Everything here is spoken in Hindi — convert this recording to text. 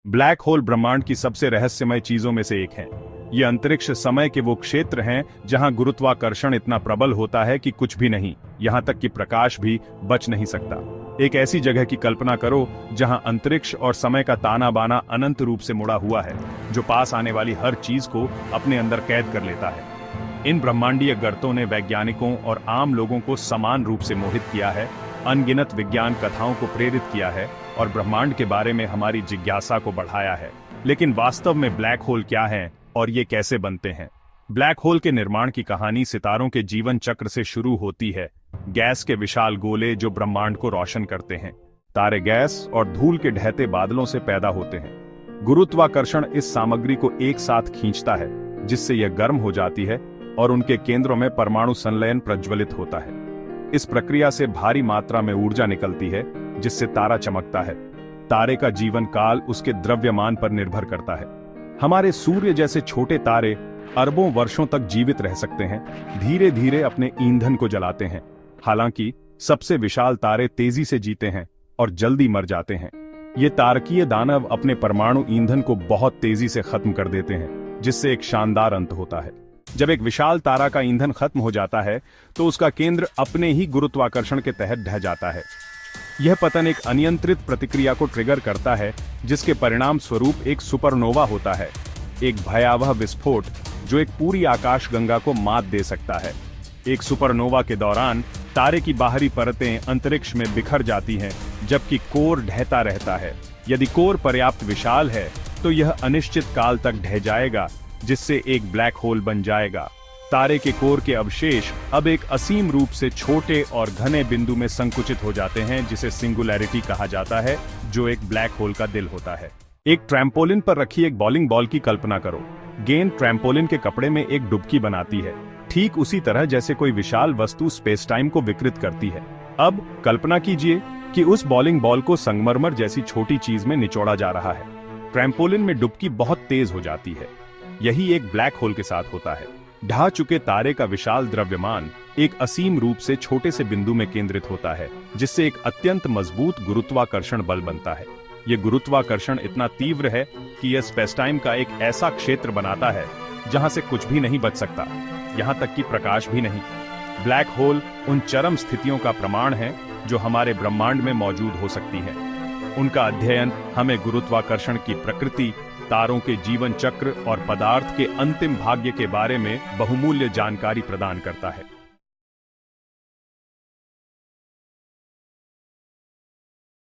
ब्लैक होल ब्रह्मांड की सबसे रहस्यमय चीजों में से एक है। ये अंतरिक्ष समय के वो क्षेत्र हैं जहां गुरुत्वाकर्षण इतना प्रबल होता है कि कुछ भी नहीं, यहां तक कि प्रकाश भी बच नहीं सकता। एक ऐसी जगह की कल्पना करो जहां अंतरिक्ष और समय का ताना बाना अनंत रूप से मुड़ा हुआ है, जो पास आने वाली हर चीज को अपने अंदर कैद कर लेता है। इन ब्रह्मांडीय गर्तों ने वैज्ञानिकों और आम लोगों को समान रूप से मोहित किया है, अनगिनत विज्ञान कथाओं को प्रेरित किया है और ब्रह्मांड के बारे में हमारी जिज्ञासा को बढ़ाया है। लेकिन वास्तव में ब्लैक होल क्या हैं और ये कैसे बनते हैं? ब्लैक होल के निर्माण की कहानी सितारों के जीवन चक्र से शुरू होती है। गैस के विशाल गोले जो ब्रह्मांड को रोशन करते हैं। तारे गैस और धूल के ढहते बादलों से पैदा होते हैं। गुरुत्वाकर्षण इस सामग्री को एक साथ खींचता है, जिससे यह गर्म हो जाती है और उनके केंद्रों में परमाणु संलयन प्रज्वलित होता है। इस प्रक्रिया से भारी मात्रा में ऊर्जा निकलती है, जिससे तारा चमकता है। तारे का जीवन काल उसके द्रव्यमान पर निर्भर करता है। हमारे सूर्य जैसे छोटे तारे अरबों वर्षों तक जीवित रह सकते हैं, धीरे धीरे अपने ईंधन को जलाते हैं। हालांकि सबसे विशाल तारे तेजी से जीते हैं और जल्दी मर जाते हैं। ये तारकीय दानव अपने परमाणु ईंधन को बहुत तेजी से खत्म कर देते हैं, जिससे एक शानदार अंत होता है। जब एक विशाल तारा का ईंधन खत्म हो जाता है तो उसका केंद्र अपने ही गुरुत्वाकर्षण के तहत ढह जाता है। यह पतन एक अनियंत्रित प्रतिक्रिया को ट्रिगर करता है, जिसके परिणाम स्वरूप एक सुपरनोवा होता है, एक भयावह विस्फोट जो एक पूरी आकाशगंगा को मात दे सकता है। एक सुपरनोवा के दौरान तारे की बाहरी परतें अंतरिक्ष में बिखर जाती हैं, जबकि कोर ढहता रहता है। यदि कोर पर्याप्त विशाल है तो यह अनिश्चित काल तक ढह जाएगा, जिससे एक ब्लैक होल बन जाएगा। तारे के कोर के अवशेष अब एक असीम रूप से छोटे और घने बिंदु में संकुचित हो जाते हैं, जिसे सिंगुलैरिटी कहा जाता है, जो एक ब्लैक होल का दिल होता है। एक ट्रैम्पोलिन पर रखी एक बॉलिंग बॉल की कल्पना करो। गेंद ट्रैम्पोलिन के कपड़े में एक डुबकी बनाती है, ठीक उसी तरह जैसे कोई विशाल वस्तु स्पेस टाइम को विकृत करती है। अब कल्पना कीजिए कि उस बॉलिंग बॉल को संगमरमर जैसी छोटी चीज में निचोड़ा जा रहा है। ट्रैम्पोलिन में डुबकी बहुत तेज हो जाती है। यही एक ब्लैक होल के साथ होता है। ढह चुके तारे का विशाल द्रव्यमान एक असीम रूप से छोटे से बिंदु में केंद्रित होता है, जिससे एक अत्यंत मजबूत गुरुत्वाकर्षण बल बनता है। यह गुरुत्वाकर्षण इतना तीव्र है कि यह स्पेस टाइम का एक ऐसा क्षेत्र बनाता है जहां से कुछ भी नहीं बच सकता, यहां तक कि प्रकाश भी नहीं। ब्लैक होल उन चरम स्थितियों का प्रमाण है जो हमारे ब्रह्मांड में मौजूद हो सकती है। उनका अध्ययन हमें गुरुत्वाकर्षण की प्रकृति, तारों के जीवन चक्र और पदार्थ के अंतिम भाग्य के बारे में बहुमूल्य जानकारी प्रदान करता है।